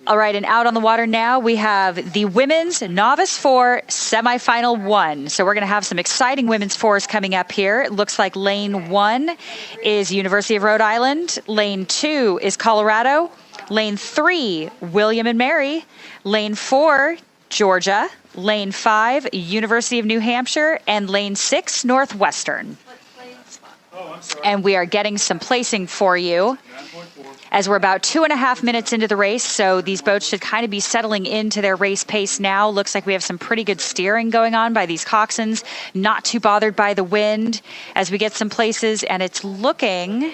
All right, and out on the water now, we have the Women's Novice 4 Semifinal 1. So we're going to have some exciting Women's 4s coming up here. It looks like Lane 1 is University of Rhode Island. Lane 2 is Colorado. Lane 3, William and Mary. Lane 4, Georgia. Lane 5, University of New Hampshire. And Lane 6, Northwestern. And we are getting some placing for you as we're about 2.5 minutes into the race. So these boats should kind of be settling into their race pace now. Looks like we have some pretty good steering going on by these coxswains. Not too bothered by the wind as we get some places. And it's looking...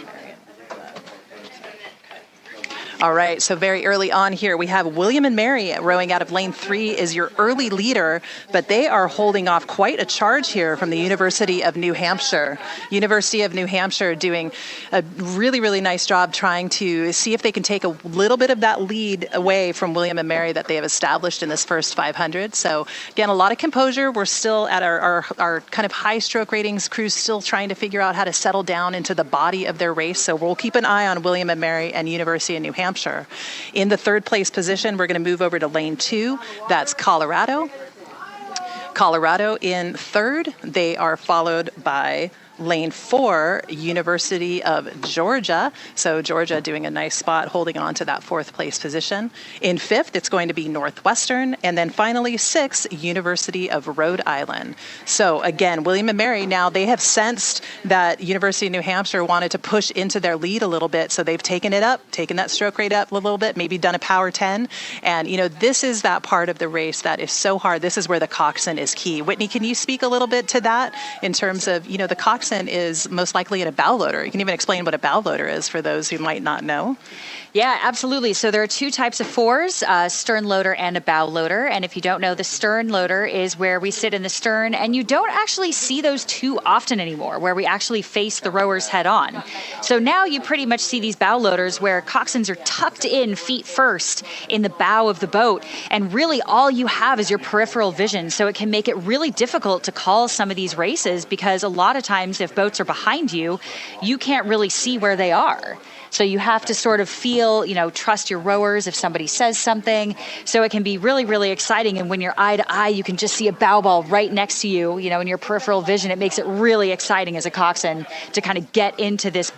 All right, so very early on here, we have William and Mary rowing out of lane 3 is your early leader, but they are holding off quite a charge here from the University of New Hampshire. University of New Hampshire doing a really, really nice job trying to see if they can take a little bit of that lead away from William and Mary that they have established in this first 500. So again, a lot of composure. We're still at our kind of high stroke ratings. Crew's still trying to figure out how to settle down into the body of their race. So we'll keep an eye on William and Mary and University of New Hampshire. In the third place position, we're going to move over to lane 2. That's Colorado. Colorado in third. They are followed by lane 4, University of Georgia. So Georgia doing a nice spot, holding on to that fourth place position. In fifth, it's going to be Northwestern. And then finally, 6, University of Rhode Island. So again, William and Mary, now they have sensed that University of New Hampshire wanted to push into their lead a little bit. So they've taken it up, taken that stroke rate up a little bit, maybe done a power 10. And, you know, this is that part of the race that is so hard. This is where the coxswain is key. Whitney, can you speak a little bit to that in terms of, you know, the coxswain is most likely in a bow loader. You can even explain what a bow loader is for those who might not know. Yeah, absolutely. So there are 2 types of 4s, a stern loader and a bow loader. And if you don't know, the stern loader is where we sit in the stern, and you don't actually see those too often anymore, where we actually face the rowers head on. So now you pretty much see these bow loaders where coxswains are tucked in feet first in the bow of the boat, and really all you have is your peripheral vision. So it can make it really difficult to call some of these races, because a lot of times if boats are behind you, you can't really see where they are. So you have to sort of feel, you know, trust your rowers if somebody says something. So it can be really, really exciting. And when you're eye to eye, you can just see a bow ball right next to you, you know, in your peripheral vision. It makes it really exciting as a coxswain to kind of get into this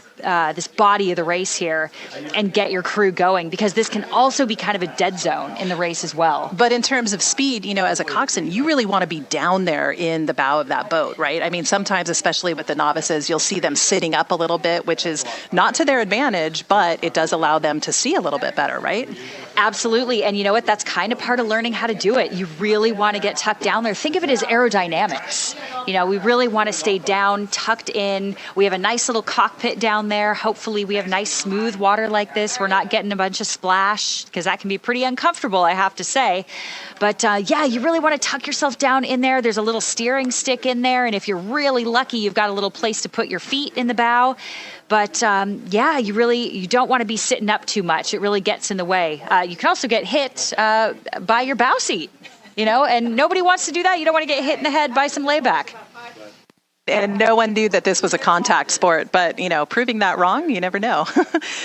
body of the race here and get your crew going, because this can also be kind of a dead zone in the race as well. But in terms of speed, you know, as a coxswain, you really want to be down there in the bow of that boat, right? I mean, sometimes, especially with the novices, you'll see them sitting up a little bit, which is not to their advantage, but it does allow them to see a little bit better, right? Absolutely. And you know what? That's kind of part of learning how to do it. You really want to get tucked down there. Think of it as aerodynamics. You know, we really want to stay down, tucked in. We have a nice little cockpit down there. Hopefully we have nice smooth water like this. We're not getting a bunch of splash, because that can be pretty uncomfortable, I have to say. But yeah, you really want to tuck yourself down in there. There's a little steering stick in there. And if you're really lucky, you've got a little place to put your feet in the bow. But yeah, you don't want to be sitting up too much. It really gets in the way. You can also get hit by your bow seat, you know, and nobody wants to do that. You don't want to get hit in the head by some layback. And no one knew that this was a contact sport, but, you know, proving that wrong, you never know.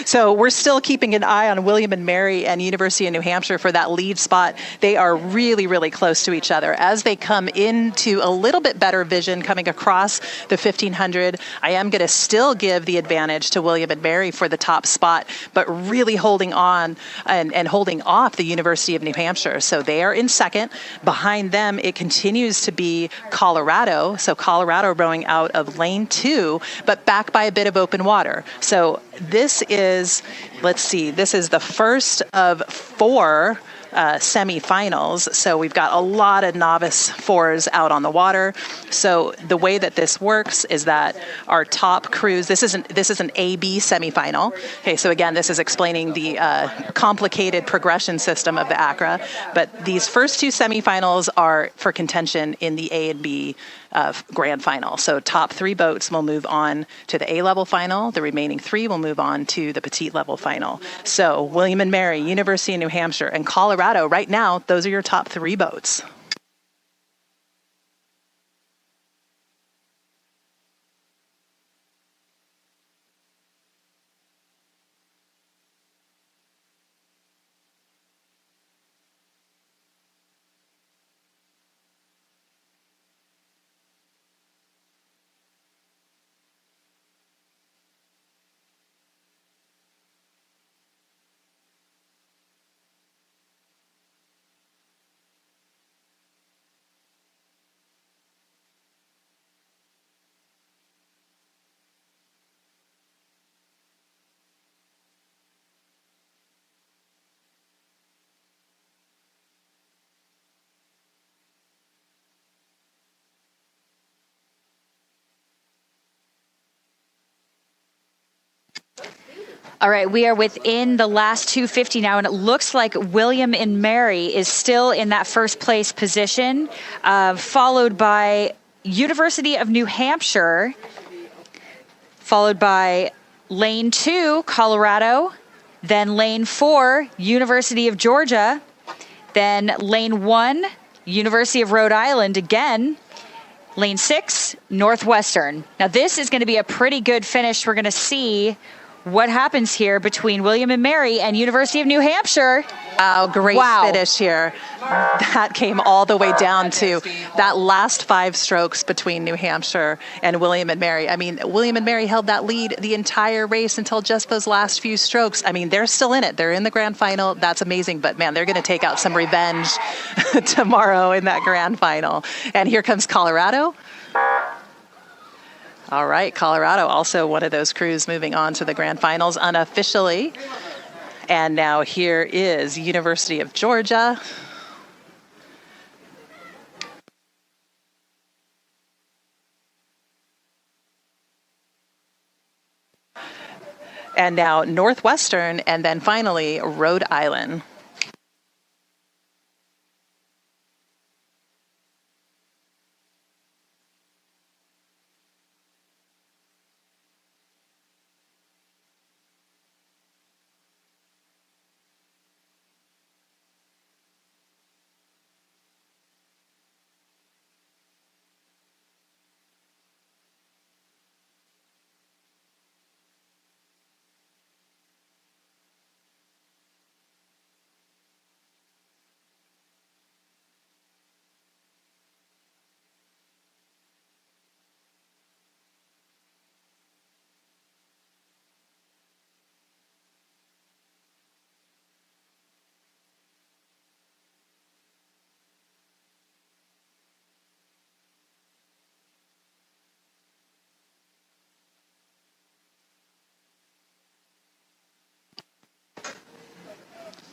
So we're still keeping an eye on William and Mary and University of New Hampshire for that lead spot. They are really, really close to each other. As they come into a little bit better vision coming across the 1500, I am going to still give the advantage to William and Mary for the top spot, but really holding on and holding off the University of New Hampshire. So they are in second. Behind them, it continues to be Colorado. So Colorado rowing out of lane 2, but back by a bit of open water. So this is, let's see, this is the first of 4 semifinals. So we've got a lot of novice 4s out on the water. So the way that this works is that our top crews, this is an A-B semifinal. Okay, so again, this is explaining the complicated progression system of the ACRA. But these first 2 semifinals are for contention in the A and B grand final. So top 3 boats will move on to the A-level final. The remaining 3 will move on to the petite level final. So William and Mary, University of New Hampshire, and Colorado, right now, those are your top 3 boats. All right, we are within the last 250 now, and it looks like William and Mary is still in that first place position, followed by University of New Hampshire, followed by lane 2, Colorado, then lane 4, University of Georgia, then lane 1, University of Rhode Island again, lane 6, Northwestern. Now this is going to be a pretty good finish. We're going to see what happens here between William and Mary and University of New Hampshire. Wow, great finish here. That came all the way down to that last 5 strokes between New Hampshire and William and Mary. I mean, William and Mary held that lead the entire race until just those last few strokes. I mean, they're still in it. They're in the grand final. That's amazing. But man, they're going to take out some revenge tomorrow in that grand final. And here comes Colorado. All right, Colorado, also one of those crews moving on to the grand finals unofficially. And now here is University of Georgia. And now Northwestern, and then finally Rhode Island.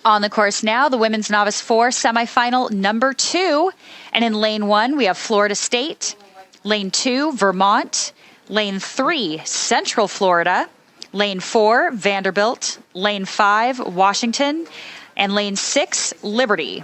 On the course now, the Women's Novice 4 semifinal number 2. And in lane 1, we have Florida State. Lane 2, Vermont. Lane 3, Central Florida. Lane 4, Vanderbilt. Lane 5, Washington. And lane 6, Liberty.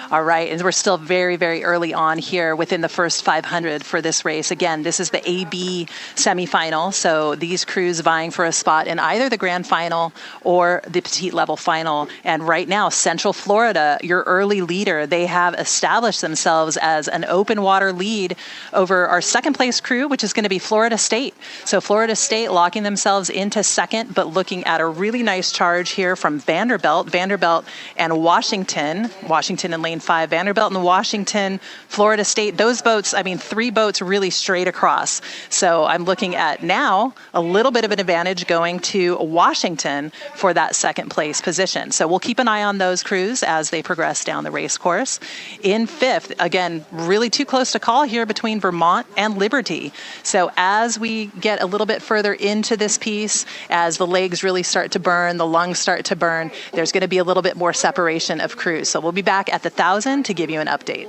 All right, and we're still very, very early on here within the first 500 for this race. Again, this is the AB semifinal, so these crews vying for a spot in either the grand final or the petite level final. And right now, Central Florida, your early leader, they have established themselves as an open water lead over our second place crew, which is going to be Florida State. So Florida State locking themselves into second, but looking at a really nice charge here from Vanderbilt and Washington in lane 5, Vanderbilt and Washington, Florida State, those boats, I mean, 3 boats really straight across. So I'm looking at now a little bit of an advantage going to Washington for that second place position. So we'll keep an eye on those crews as they progress down the race course. In 5th, again, really too close to call here between Vermont and Liberty. So as we get a little bit further into this piece, as the legs really start to burn, the lungs start to burn, there's going to be a little bit more separation of crews. So we'll be back at the 1,000 to give you an update.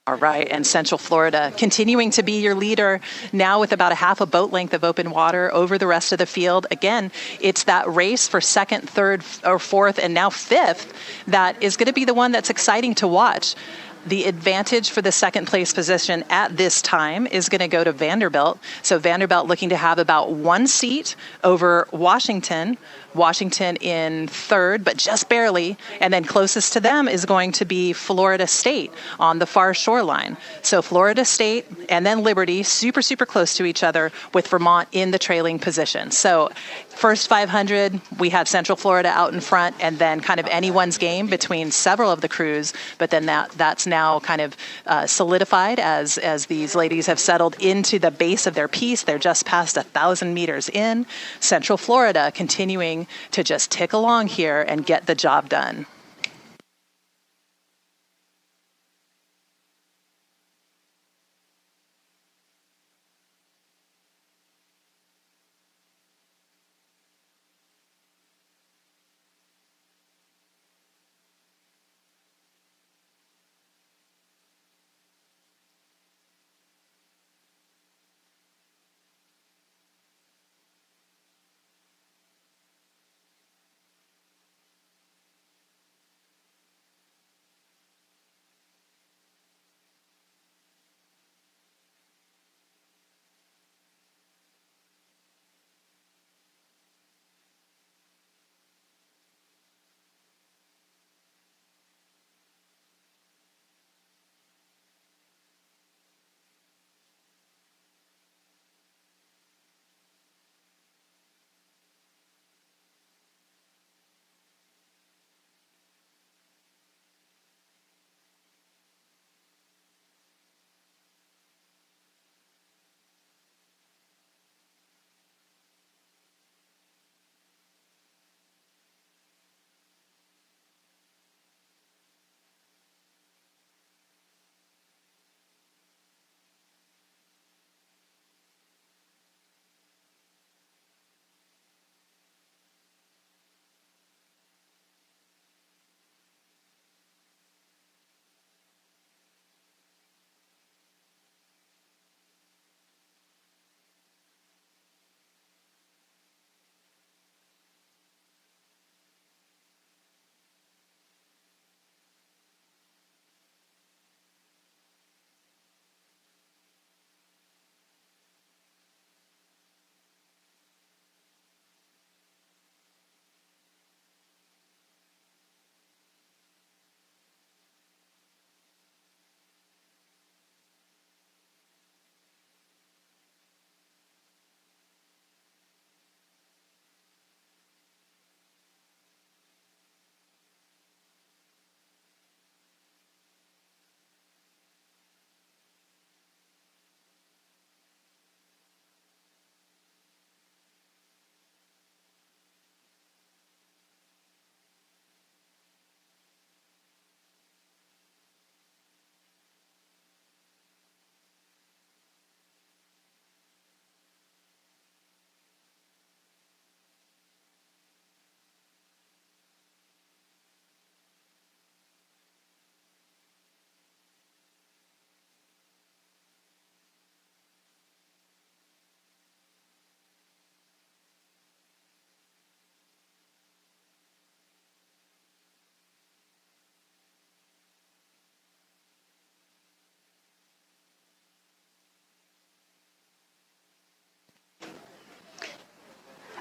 All right, and Central Florida continuing to be your leader now with about a half a boat length of open water over the rest of the field. Again, it's that race for second, third, or fourth, and now 5th that is going to be the one that's exciting to watch. The advantage for the second place position at this time is going to go to Vanderbilt. So Vanderbilt looking to have about 1 seat over Washington. Washington in third, but just barely. And then closest to them is going to be Florida State on the far shoreline. So Florida State and then Liberty, super, super close to each other, with Vermont in the trailing position. So first 500, we have Central Florida out in front, and then kind of anyone's game between several of the crews. But then that's now kind of solidified as these ladies have settled into the base of their piece. They're just past 1,000 meters in. Central Florida continuing to just tick along here and get the job done.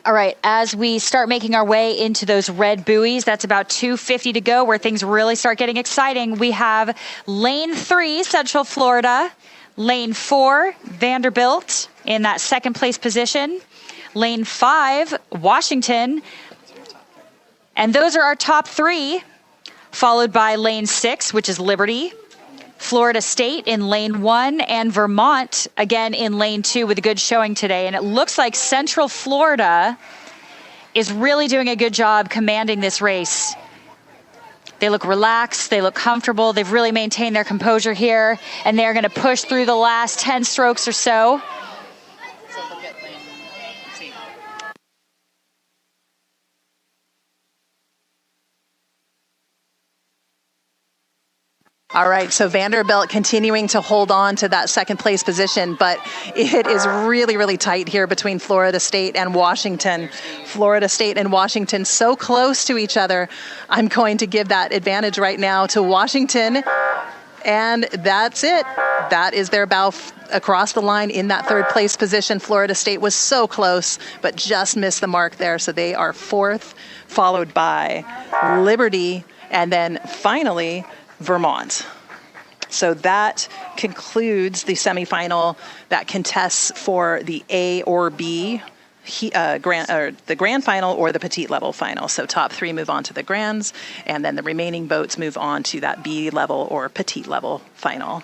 All right, as we start making our way into those red buoys, that's about 250 to go, where things really start getting exciting. We have lane 3, Central Florida, lane 4, Vanderbilt in that second place position, lane 5, Washington, and those are our top 3, followed by lane 6, which is Liberty, Florida State in lane 1, and Vermont again in lane 2 with a good showing today. And it looks like Central Florida is really doing a good job commanding this race. They look relaxed, they look comfortable, they've really maintained their composure here, and they're going to push through the last 10 strokes or so. All right, so Vanderbilt continuing to hold on to that second place position, but it is really, really tight here between Florida State and Washington. Florida State and Washington so close to each other. I'm going to give that advantage right now to Washington. And that's it. That is their bow across the line in that third place position. Florida State was so close, but just missed the mark there. So they are fourth, followed by Liberty, and then finally Vermont. So that concludes the semifinal that contests for the A or B the grand final or the petite level final. So top three move on to the grands, and then the remaining boats move on to that B level or petite level final.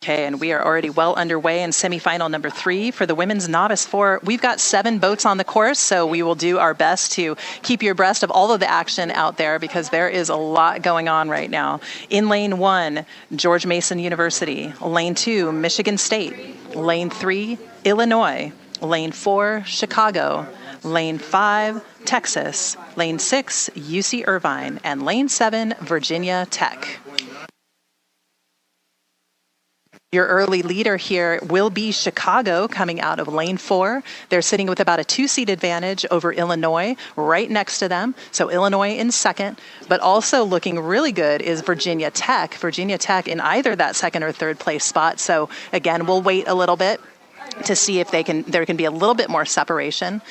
Okay, and we are already well underway in semifinal number 3 for the women's novice 4. We've got 7 boats on the course, so we will do our best to keep you abreast of all of the action out there because there is a lot going on right now. In lane 1, George Mason University. Lane 2, Michigan State. Lane 3, Illinois. Lane 4, Chicago. Lane 5, Texas. Lane 6, UC Irvine. And lane 7, Virginia Tech. Your early leader here will be Chicago coming out of lane 4. They're sitting with about a 2-seat advantage over Illinois right next to them. So Illinois in second, but also looking really good is Virginia Tech. Virginia Tech in either that second or third place spot. So again, we'll wait a little bit to see if there can be a little bit more separation.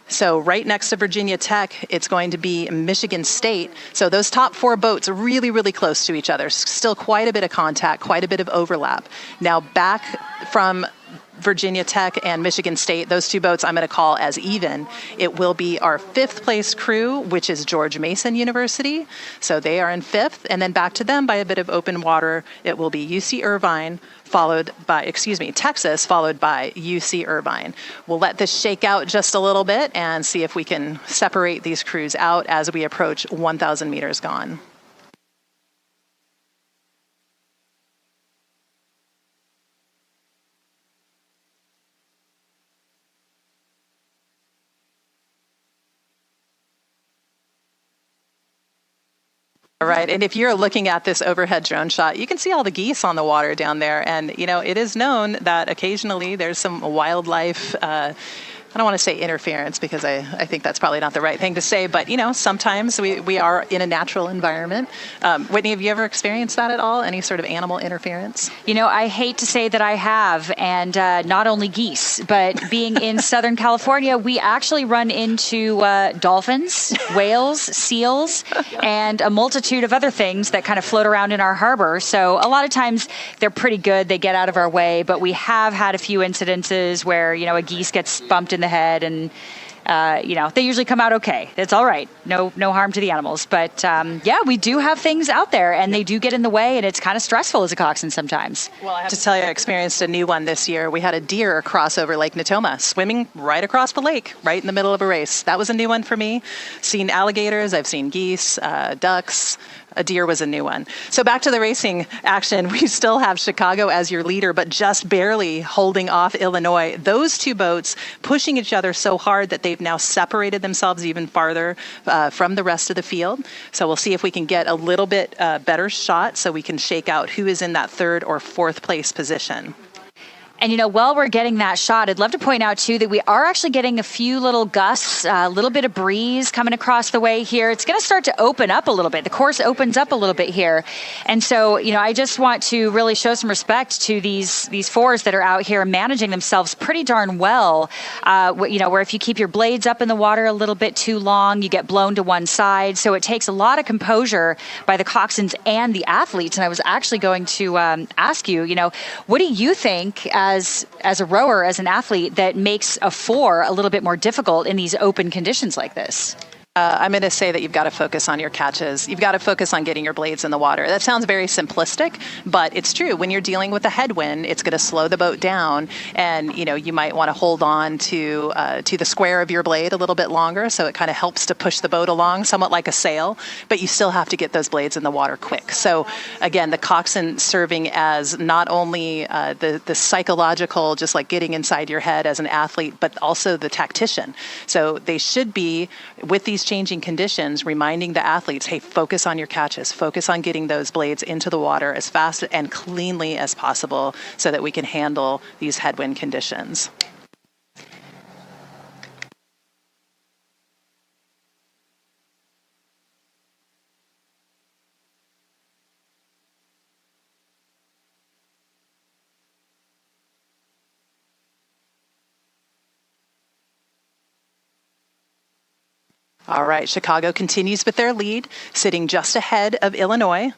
So right next to Virginia Tech, it's going to be Michigan State. So those top 4 boats are really, really close to each other. Still quite a bit of contact, quite a bit of overlap. Now back from Virginia Tech and Michigan State, those 2 boats I'm going to call as even. It will be our 5th place crew, which is George Mason University. So they are in 5th. And then back to them by a bit of open water, it will be UC Irvine, Texas, followed by UC Irvine. We'll let this shake out just a little bit and see if we can separate these crews out as we approach 1,000 meters gone. Right, and if you're looking at this overhead drone shot, you can see all the geese on the water down there. And, you know, it is known that occasionally there's some wildlife, I don't want to say interference because I think that's probably not the right thing to say, but, you know, sometimes we are in a natural environment. Whitney, have you ever experienced that at all? Any sort of animal interference? You know, I hate to say that I have, and not only geese, but being in Southern California, we actually run into dolphins, whales, seals, and a multitude of other things that kind of float around in our harbor. So a lot of times they're pretty good. They get out of our way, but we have had a few incidences where, you know, a geese gets bumped in the head and you know, they usually come out okay. It's all right. No harm to the animals. But yeah, we do have things out there and they do get in the way and it's kind of stressful as a coxswain sometimes. Well, I have to tell you, I experienced a new one this year. We had a deer cross over Lake Natoma, swimming right across the lake, right in the middle of a race. That was a new one for me. Seen alligators, I've seen geese, ducks. A deer was a new one. So back to the racing action. We still have Chicago as your leader, but just barely holding off Illinois. Those 2 boats pushing each other so hard that they've now separated themselves even farther from the rest of the field. So we'll see if we can get a little bit better shot so we can shake out who is in that 3rd or 4th place position. And, you know, while we're getting that shot, I'd love to point out, too, that we are actually getting a few little gusts, a little bit of breeze coming across the way here. It's going to start to open up a little bit. The course opens up a little bit here. And so, you know, I just want to really show some respect to these fours that are out here managing themselves pretty darn well. You know, where if you keep your blades up in the water a little bit too long, you get blown to one side. So it takes a lot of composure by the coxswains and the athletes. And I was actually going to ask you, you know, what do you think as a rower, as an athlete, that makes a 4 a little bit more difficult in these open conditions like this? I'm going to say that you've got to focus on your catches. You've got to focus on getting your blades in the water. That sounds very simplistic, but it's true. When you're dealing with a headwind, it's going to slow the boat down, and you might want to hold on to the square of your blade a little bit longer, so it kind of helps to push the boat along, somewhat like a sail. But you still have to get those blades in the water quick. So again, the coxswain serving as not only the psychological, just like getting inside your head as an athlete, but also the tactician. So they should be, with these changing conditions, reminding the athletes, hey, focus on your catches, focus on getting those blades into the water as fast and cleanly as possible so that we can handle these headwind conditions. All right, Chicago continues with their lead, sitting just ahead of Illinois.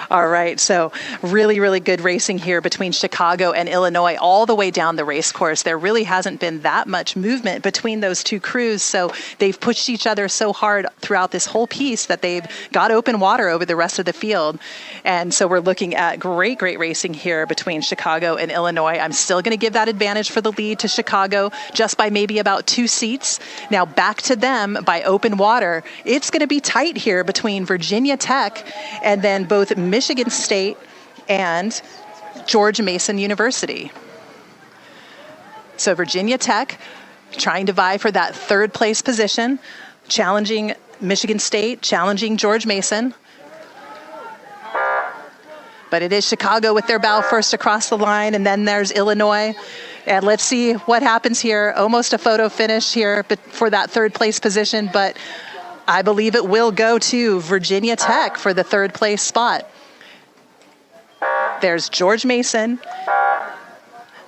All right, so really, really good racing here between Chicago and Illinois all the way down the race course. There really hasn't been that much movement between those two crews, so they've pushed each other so hard throughout this whole piece that they've got open water over the rest of the field. And so we're looking at great racing here between Chicago and Illinois. I'm still going to give that advantage for the lead to Chicago just by maybe about 2 seats. Now back to them by open water. It's going to be tight here between Virginia Tech and then both Michigan State and George Mason University. So Virginia Tech trying to vie for that 3rd place position, challenging Michigan State, challenging George Mason. But it is Chicago with their bow first across the line, and then there's Illinois. And let's see what happens here. Almost a photo finish here for that 3rd place position, but I believe it will go to Virginia Tech for the 3rd place spot. There's George Mason.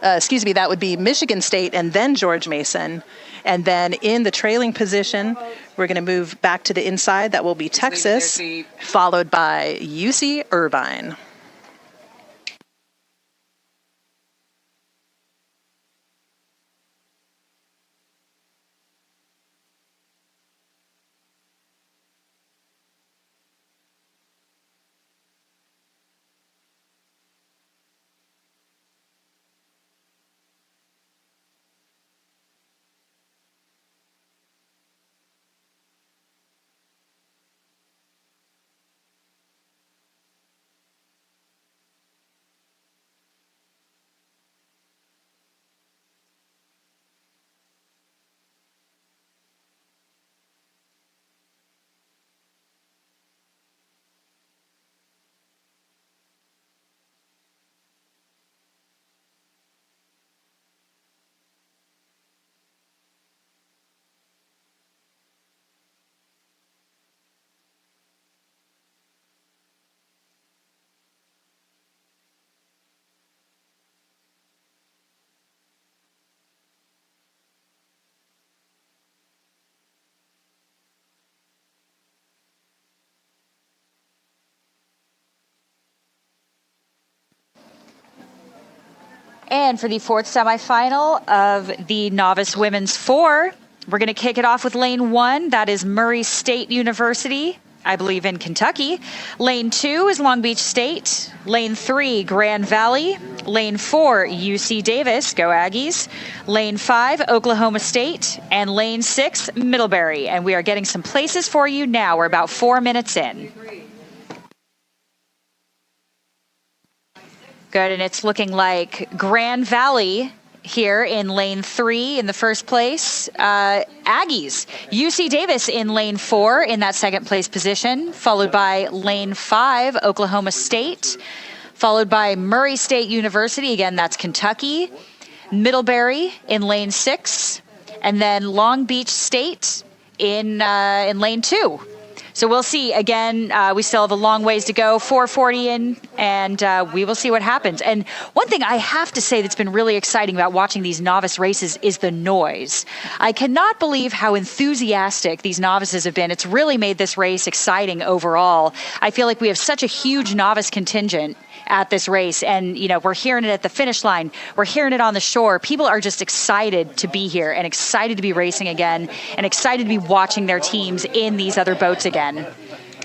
That would be Michigan State and then George Mason. And then in the trailing position, we're going to move back to the inside. That will be Texas, followed by UC Irvine. And for the fourth semifinal of the Novice Women's 4, we're going to kick it off with lane 1. That is Murray State University, I believe in Kentucky. Lane 2 is Long Beach State. Lane 3, Grand Valley. Lane 4, UC Davis, go Aggies. Lane 5, Oklahoma State. And lane 6, Middlebury. And we are getting some places for you now. We're about 4 minutes in. Good, and it's looking like Grand Valley here in lane 3 in the first place. Aggies, UC Davis in lane 4 in that second place position, followed by lane 5, Oklahoma State, followed by Murray State University, again, that's Kentucky, Middlebury in lane 6, and then Long Beach State in lane 2. So we'll see. Again, we still have a long ways to go, 4:40 in, and we will see what happens. And one thing I have to say that's been really exciting about watching these novice races is the noise. I cannot believe how enthusiastic these novices have been. It's really made this race exciting overall. I feel like we have such a huge novice contingent at this race, and we're hearing it at the finish line, we're hearing it on the shore. People are just excited to be here and excited to be racing again and excited to be watching their teams in these other boats again.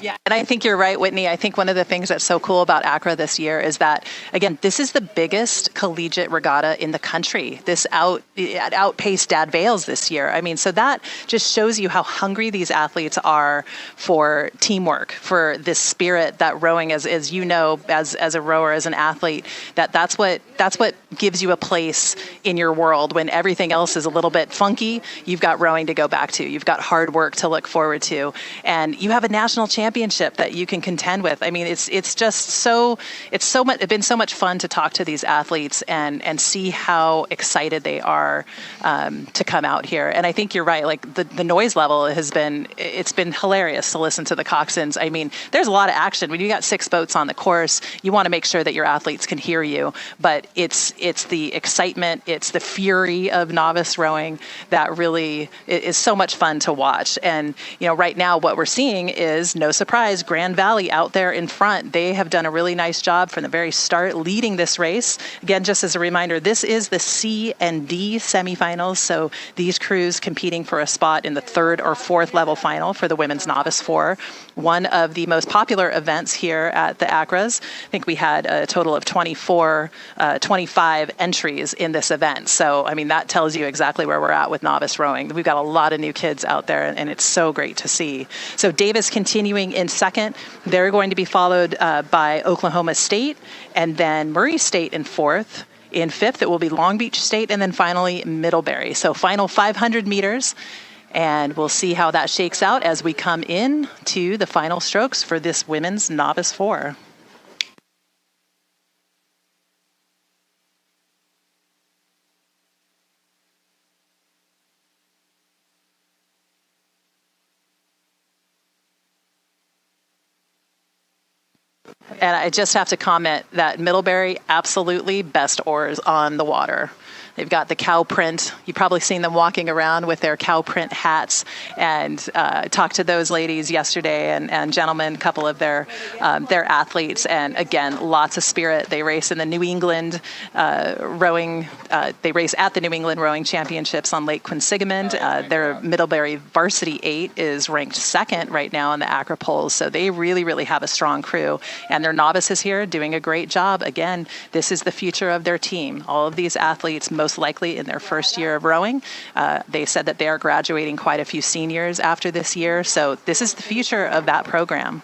Yeah, and I think you're right, Whitney. I think one of the things that's so cool about ACRA this year is that, again, this is the biggest collegiate regatta in the country. This outpaced Dad Vales this year. I mean, so that just shows you how hungry these athletes are for teamwork, for this spirit that rowing, as you know, as a rower, as an athlete, that's what gives you a place in your world when everything else is a little bit funky. You've got rowing to go back to. You've got hard work to look forward to, and you have a national championship that you can contend with. I mean, it's been so much fun to talk to these athletes and see how excited they are to come out here. And I think you're right. Like the noise level it's been hilarious to listen to the coxswains. I mean, there's a lot of action when you got 6 boats on the course. You want to make sure that your athletes can hear you, but it's the excitement, it's the fury of novice rowing that really is so much fun to watch. And right now what we're seeing is, no surprise, Grand Valley out there in front. They have done a really nice job from the very start leading this race. Again, just as a reminder, this is the C and D semifinals, so these crews competing for a spot in the 3rd or 4th level final for the Women's Novice 4. One of the most popular events here at the ACRAs. I think we had a total of 25 entries in this event. So, I mean, that tells you exactly where we're at with novice rowing. We've got a lot of new kids out there, and it's so great to see. So Davis continuing in 2nd. They're going to be followed by Oklahoma State, and then Murray State in 4th. In 5th, it will be Long Beach State, and then finally Middlebury. So final 500 meters. And we'll see how that shakes out as we come in to the final strokes for this Women's Novice 4. And I just have to comment that Middlebury, absolutely best oars on the water. They've got the cow print. You've probably seen them walking around with their cow print hats, and talked to those ladies yesterday and gentlemen, a couple of their athletes. And again, lots of spirit. They race in the New England rowing. They race at the New England Rowing Championships on Lake Quinsigamond. Their Middlebury Varsity 8 is ranked 2nd right now on the ACRA polls. So they really, really have a strong crew. And their novices here doing a great job. Again, this is the future of their team. All of these athletes, most likely in their first year of rowing. They said that they are graduating quite a few seniors after this year. So this is the future of that program.